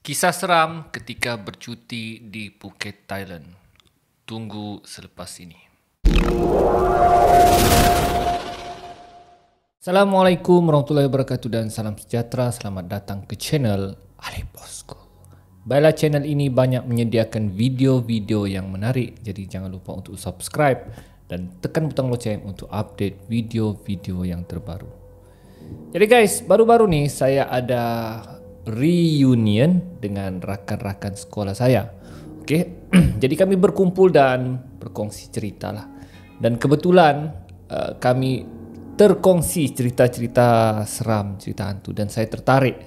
Kisah seram ketika bercuti di Phuket, Thailand. Tunggu selepas ini. Assalamualaikum warahmatullahi wabarakatuh dan salam sejahtera. Selamat datang ke channel Ali Bosku. Baiklah, channel ini banyak menyediakan video-video yang menarik. Jadi jangan lupa untuk subscribe dan tekan butang loceng untuk update video-video yang terbaru. Jadi guys, baru-baru nih saya ada reunion dengan rakan-rakan sekolah saya. Okey. Jadi kami berkumpul dan berkongsi cerita lah. Dan kebetulan kami terkongsi cerita-cerita seram, cerita hantu, dan saya tertarik.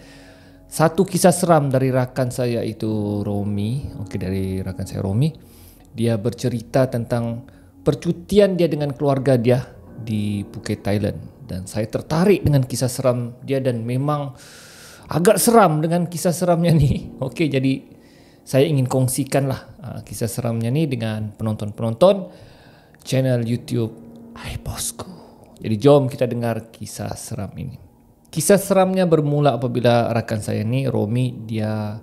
Satu kisah seram dari rakan saya itu Romi. Okey, dari rakan saya Romi. Dia bercerita tentang percutian dia dengan keluarga dia di Phuket, Thailand. Dan saya tertarik dengan kisah seram dia dan memang agak seram dengan kisah seramnya ni. Okey, jadi saya ingin kongsikanlah kisah seramnya ni dengan penonton-penonton channel YouTube Hai Bosku. Jadi jom kita dengar kisah seram ini. Kisah seramnya bermula apabila rakan saya ni Romi, dia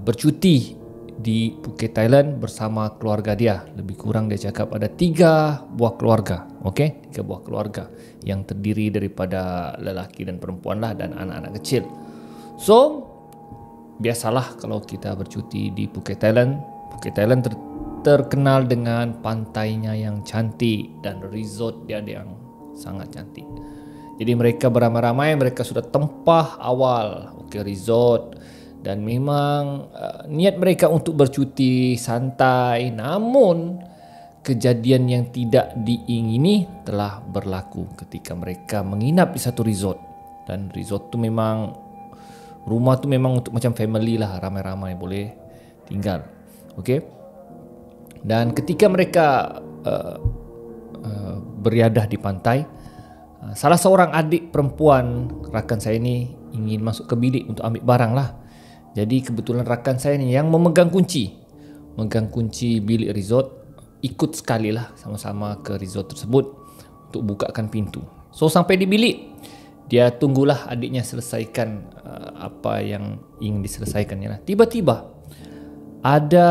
bercuti di Phuket, Thailand bersama keluarga dia. Lebih kurang dia cakap ada 3 buah keluarga. Okey, 3 buah keluarga yang terdiri daripada lelaki dan perempuan lah dan anak-anak kecil. So, biasalah kalau kita bercuti di Phuket, Thailand. Phuket, Thailand terkenal dengan pantainya yang cantik dan resort dia yang sangat cantik. Jadi mereka beramai-ramai, mereka sudah tempah awal resort, dan memang niat mereka untuk bercuti santai. Namun kejadian yang tidak diingini telah berlaku ketika mereka menginap di satu resort. Dan resort tu memang, rumah tu memang untuk macam family lah, ramai-ramai boleh tinggal. Okey. Dan ketika mereka beriadah di pantai, salah seorang adik perempuan rakan saya ni ingin masuk ke bilik untuk ambil barang lah. Jadi kebetulan rakan saya ni yang memegang kunci bilik resort, ikut sekali lah sama-sama ke resort tersebut untuk bukakan pintu. So sampai di bilik, dia tunggulah adiknya selesaikan apa yang ingin diselesaikannya lah. Tiba-tiba ada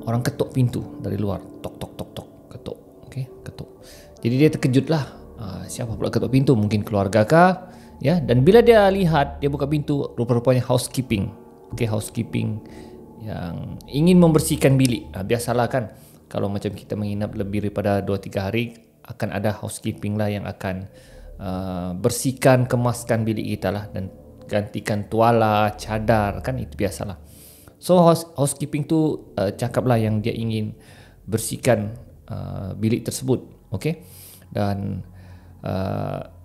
orang ketuk pintu dari luar. Tok tok tok tok, ketuk. Okey, ketuk. Jadi dia terkejut lah. Siapa pula ketuk pintu? Mungkin keluarga kah? Ya, dan bila dia lihat, dia buka pintu, rupa-rupanya housekeeping. Okey, housekeeping yang ingin membersihkan bilik. Biasalah kan, kalau macam kita menginap lebih daripada 2-3 hari, akan ada housekeeping lah yang akan bersihkan, kemaskan bilik kita lah, dan gantikan tuala, cadar, kan itu biasalah. So housekeeping tu cakap lah yang dia ingin bersihkan bilik tersebut. Okey. Dan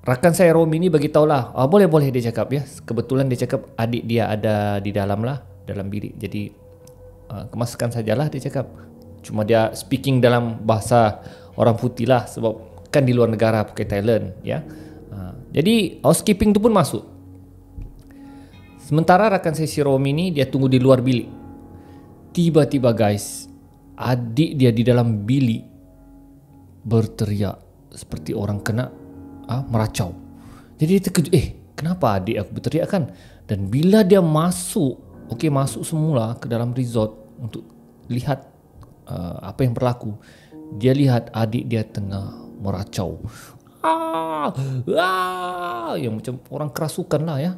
rakan saya Romi ni bagi tahulah, boleh dia cakap ya. Kebetulan dia cakap adik dia ada di dalam lah, dalam bilik. Jadi kemaskan sajalah dia cakap. Cuma dia speaking dalam bahasa orang putih lah, sebab kan di luar negara Phuket, Thailand ya. Jadi housekeeping tu pun masuk. Sementara rakan saya si Romi ni dia tunggu di luar bilik. Tiba-tiba guys, adik dia di dalam bilik berteriak seperti orang kena meracau. Jadi dia terkejut, kenapa adik aku berteriak kan? Dan bila dia masuk semula ke dalam resort untuk lihat apa yang berlaku, dia lihat adik dia tengah meracau. Yang macam orang kerasukan lah ya.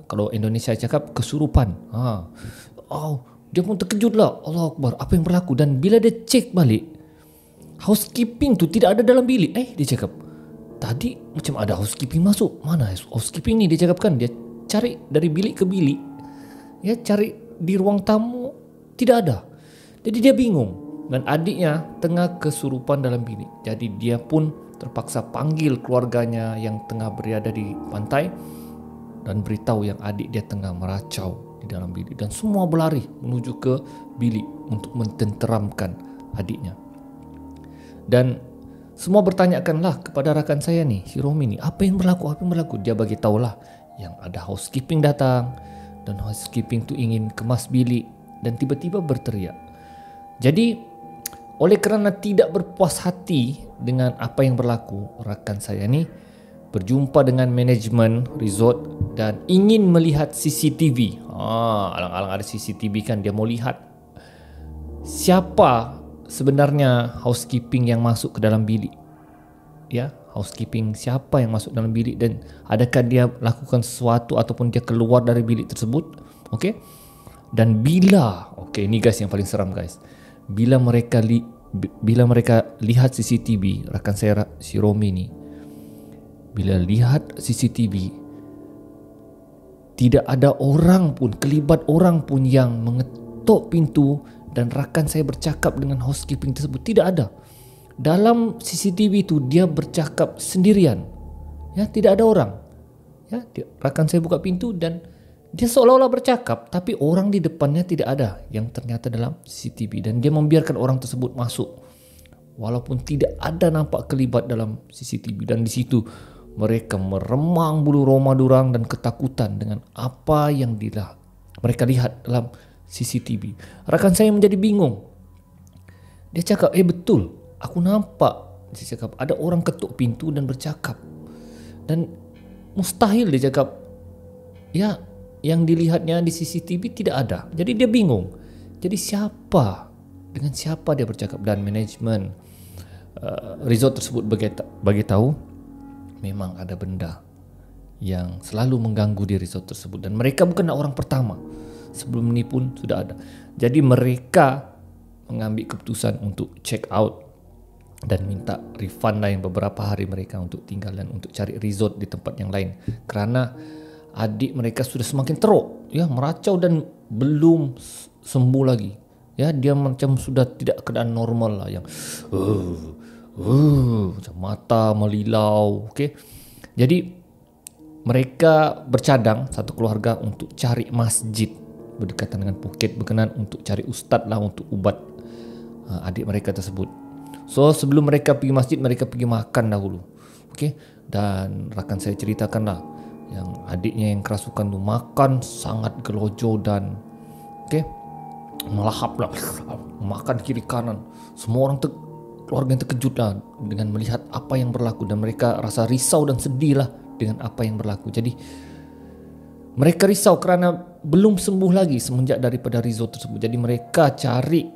Kalau Indonesia cakap kesurupan. Dia pun terkejut lah. Allah Akbar, apa yang berlaku? Dan bila dia cek balik, housekeeping tu tidak ada dalam bilik. Dia cakap, tadi macam ada housekeeping masuk. Mana housekeeping ni? Dia cakap kan, dia cari dari bilik ke bilik. Ya, cari di ruang tamu, tidak ada. Jadi dia bingung. Dan adiknya tengah kesurupan dalam bilik. Jadi dia pun terpaksa panggil keluarganya yang tengah berada di pantai dan beritahu yang adik dia tengah meracau di dalam bilik. Dan semua berlari menuju ke bilik untuk mententeramkan adiknya. Dan semua bertanyakanlah kepada rakan saya ni, si Romi ni, apa yang berlaku? Dia bagi tahulah yang ada housekeeping datang, dan housekeeping tu ingin kemas bilik dan tiba-tiba berteriak. Jadi oleh kerana tidak berpuas hati dengan apa yang berlaku, rakan saya ni berjumpa dengan manajemen resort dan ingin melihat CCTV. Alang-alang ada CCTV kan, dia mau lihat siapa sebenarnya housekeeping yang masuk ke dalam bilik. Ya, housekeeping siapa yang masuk dalam bilik dan adakah dia lakukan sesuatu ataupun dia keluar dari bilik tersebut. Okey. Dan bila, ini guys yang paling seram guys. Bila mereka lihat CCTV, rakan saya si Romi ni, bila lihat CCTV, tidak ada orang pun, kelibat orang pun yang mengetuk pintu dan rakan saya bercakap dengan housekeeping tersebut. Tidak ada. Dalam CCTV itu dia bercakap sendirian. Ya, tidak ada orang. Ya, rakan saya buka pintu dan dia seolah-olah bercakap, tapi orang di depannya tidak ada yang ternyata dalam CCTV, dan dia membiarkan orang tersebut masuk walaupun tidak ada nampak kelibat dalam CCTV. Dan di situ mereka meremang bulu roma durang dan ketakutan dengan apa yang mereka lihat dalam CCTV. Rakan saya menjadi bingung. Dia cakap, betul, aku nampak. Dia cakap, ada orang ketuk pintu dan bercakap. Dan mustahil, dia cakap, ya, yang dilihatnya di CCTV tidak ada. Jadi dia bingung. Jadi dengan siapa dia bercakap? Dan manajemen resort tersebut bagi tahu memang ada benda yang selalu mengganggu di resort tersebut, dan mereka bukanlah orang pertama. Sebelum ini pun sudah ada. Jadi mereka mengambil keputusan untuk check out dan minta refund lain beberapa hari mereka untuk tinggal dan untuk cari resort di tempat yang lain, kerana adik mereka sudah semakin teruk, ya, meracau dan belum sembuh lagi. Ya, dia macam sudah tidak keadaan normal lah, yang macam mata melilau. Okey. Jadi mereka bercadang satu keluarga untuk cari masjid berdekatan dengan Phuket berkenan untuk cari ustaz lah untuk ubat adik mereka tersebut. So sebelum mereka pergi masjid, mereka pergi makan dahulu. Okey. Dan rakan saya ceritakanlah yang adiknya yang kerasukan tu makan sangat gelojo dan melahap lah, makan kiri kanan. Semua orang keluarga yang terkejut lah dengan melihat apa yang berlaku, dan mereka rasa risau dan sedih lah dengan apa yang berlaku. Jadi mereka risau kerana belum sembuh lagi semenjak daripada resort tersebut. Jadi mereka cari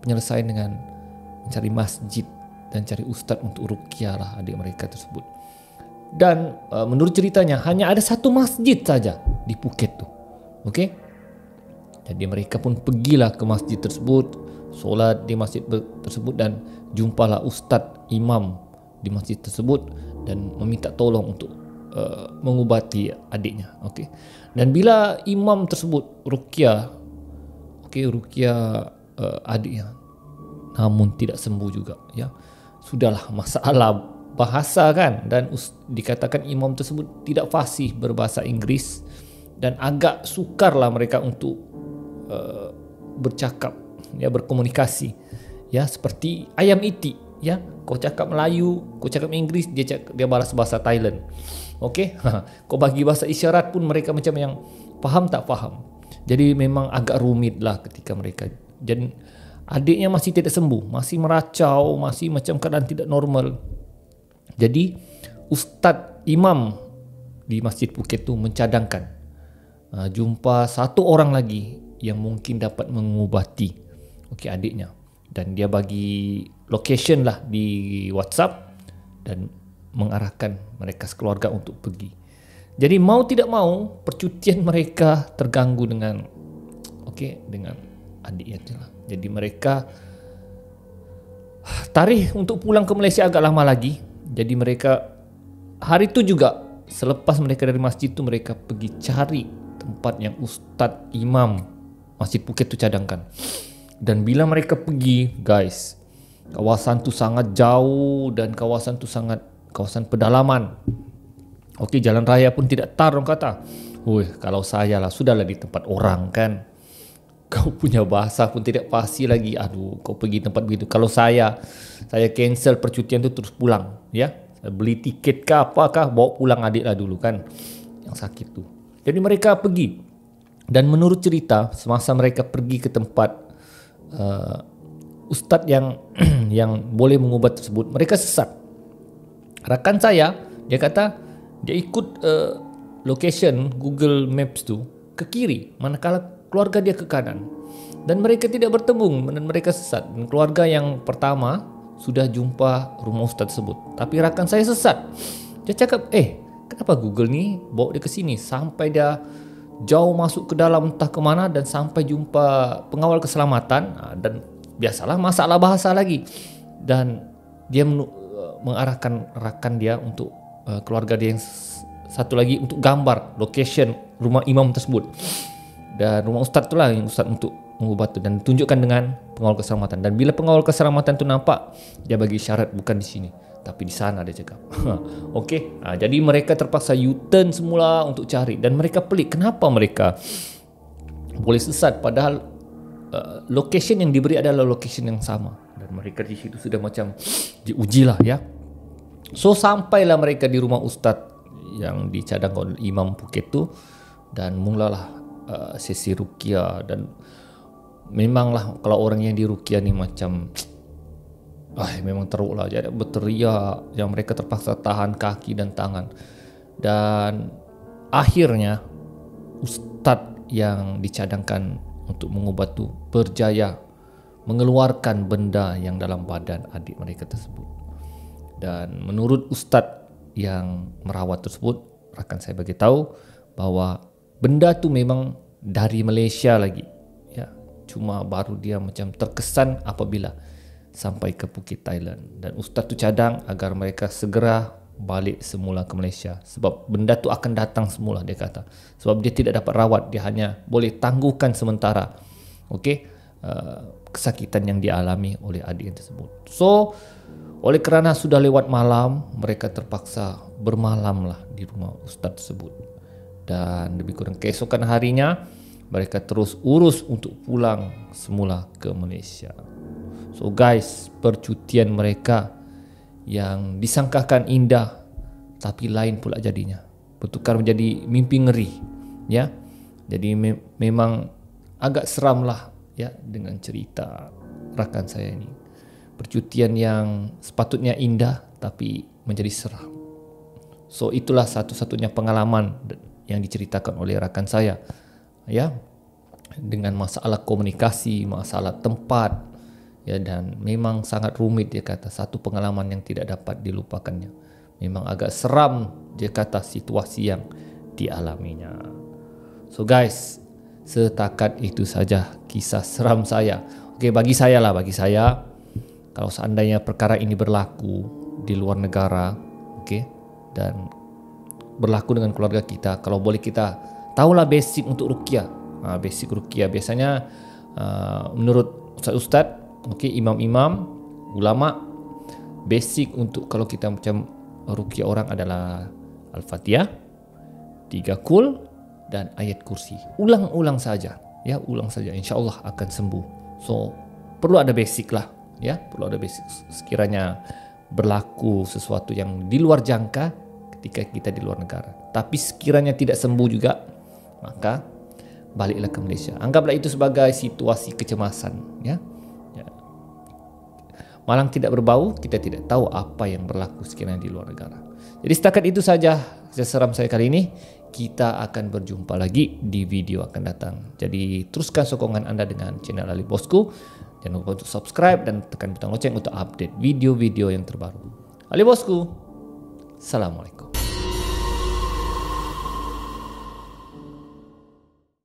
penyelesaian dengan mencari masjid dan cari ustaz untuk ruqyah lah adik mereka tersebut. Dan menurut ceritanya hanya ada satu masjid saja di Phuket tu. Okey. Jadi mereka pun pergilah ke masjid tersebut, solat di masjid tersebut, dan jumpalah ustaz imam di masjid tersebut dan meminta tolong untuk mengubati adiknya. Okey. Dan bila imam tersebut ruqyah adiknya, namun tidak sembuh juga, ya. Sudahlah, masalah bahasa kan, dan dikatakan imam tersebut tidak fasih berbahasa Inggeris dan agak sukarlah mereka untuk bercakap, ya, berkomunikasi, ya, seperti ayam itik, ya, kau cakap Melayu, kau cakap Inggeris, dia balas bahasa Thailand. Okey. Kau bagi bahasa isyarat pun mereka macam yang faham tak faham. Jadi memang agak rumit lah ketika mereka. Dan adiknya masih tidak sembuh, masih meracau, masih macam keadaan tidak normal. Jadi ustaz imam di Masjid Phuket tu mencadangkan jumpa satu orang lagi yang mungkin dapat mengubati adiknya, dan dia bagi location lah di WhatsApp dan mengarahkan mereka sekeluarga untuk pergi. Jadi mau tidak mau percutian mereka terganggu dengan adiknya tu lah. Jadi mereka tarikh untuk pulang ke Malaysia agak lama lagi. Jadi mereka hari itu juga, selepas mereka dari masjid tu, mereka pergi cari tempat yang ustaz imam Masjid Phuket tu cadangkan. Dan bila mereka pergi, guys, kawasan tu sangat jauh dan kawasan tu sangat kawasan pedalaman. Okey, jalan raya pun tidak tar, orang kata. Kalau saya lah, sudahlah di tempat orang kan. Kau punya bahasa pun tidak pasti lagi. Aduh, kau pergi tempat begitu. Kalau saya cancel percutian tu terus pulang, ya. Beli tiket kah apakah, bawa pulang adik lah dulu kan yang sakit tu. Jadi mereka pergi. Dan menurut cerita, semasa mereka pergi ke tempat ustaz yang yang boleh mengubat tersebut, mereka sesat. Rakan saya, dia kata dia ikut location Google Maps tu ke kiri, manakala keluarga dia ke kanan. Dan mereka tidak bertemu dan mereka sesat. Dan keluarga yang pertama sudah jumpa rumah ustaz tersebut, tapi rakan saya sesat. Dia cakap, kenapa Google ni bawa dia ke sini? Sampai dia jauh masuk ke dalam entah ke mana dan sampai jumpa pengawal keselamatan. Dan biasalah masalah bahasa lagi. Dan dia mengarahkan rakan dia untuk keluarga dia yang satu lagi untuk gambar location rumah imam tersebut. Dan rumah ustaz itulah yang ustaz untuk mengubah tu dan tunjukkan dengan pengawal keselamatan. Dan bila pengawal keselamatan tu nampak, dia bagi syarat bukan di sini tapi di sana, dia cakap. Okey, jadi mereka terpaksa U-turn semula untuk cari. Dan mereka pelik, kenapa mereka boleh sesat padahal location yang diberi adalah location yang sama. Dan mereka di situ sudah macam diujilah ya. So sampailah mereka di rumah ustaz yang dicadangkan oleh Imam Phuket tu. Dan mulalah sesi ruqyah. Dan memanglah kalau orang yang diruqyah ni macam memang teruk lah. Jadi berteriak, yang mereka terpaksa tahan kaki dan tangan. Dan akhirnya ustaz yang dicadangkan untuk mengubat tu berjaya mengeluarkan benda yang dalam badan adik mereka tersebut. Dan menurut ustaz yang merawat tersebut, rakan saya bagi tahu bahawa benda tu memang dari Malaysia lagi. Ya, cuma baru dia macam terkesan apabila sampai ke Phuket, Thailand. Dan ustaz tu cadang agar mereka segera balik semula ke Malaysia. Sebab benda tu akan datang semula, dia kata. Sebab dia tidak dapat rawat, dia hanya boleh tangguhkan sementara. Kesakitan yang dialami oleh adik tersebut. So, oleh kerana sudah lewat malam, mereka terpaksa bermalamlah di rumah ustaz tersebut. Dan lebih kurang keesokan harinya, mereka terus urus untuk pulang semula ke Malaysia. So guys, percutian mereka yang disangkakan indah tapi lain pula jadinya, bertukar menjadi mimpi ngeri ya. Jadi memang agak seram lah ya dengan cerita rakan saya ini. Percutian yang sepatutnya indah tapi menjadi seram. So itulah satu-satunya pengalaman yang diceritakan oleh rakan saya ya, dengan masalah komunikasi, masalah tempat ya. Dan memang sangat rumit, dia kata. Satu pengalaman yang tidak dapat dilupakannya. Memang agak seram, dia kata, situasi yang dialaminya. So guys, setakat itu saja kisah seram saya. Okey, bagi saya kalau seandainya perkara ini berlaku di luar negara, okey, dan berlaku dengan keluarga kita, kalau boleh kita tahulah basic untuk ruqyah. Basic ruqyah biasanya menurut ustaz-ustaz, okey, imam-imam, ulama, basic untuk kalau kita macam ruqyah orang adalah Al-Fatihah, 3 kul dan ayat kursi. Ulang-ulang saja ya, ulang saja, insya-Allah akan sembuh. So perlu ada basic lah ya, perlu ada basic. Sekiranya berlaku sesuatu yang di luar jangka ketika kita di luar negara, tapi sekiranya tidak sembuh juga, maka baliklah ke Malaysia. Anggaplah itu sebagai situasi kecemasan ya. Malang tidak berbau, kita tidak tahu apa yang berlaku sekiranya di luar negara. Jadi setakat itu saja kisah seram saya kali ini. Kita akan berjumpa lagi di video akan datang. Jadi teruskan sokongan anda dengan channel Ali Bosku. Jangan lupa untuk subscribe dan tekan butang loceng untuk update video-video yang terbaru. Ali Bosku, Assalamualaikum.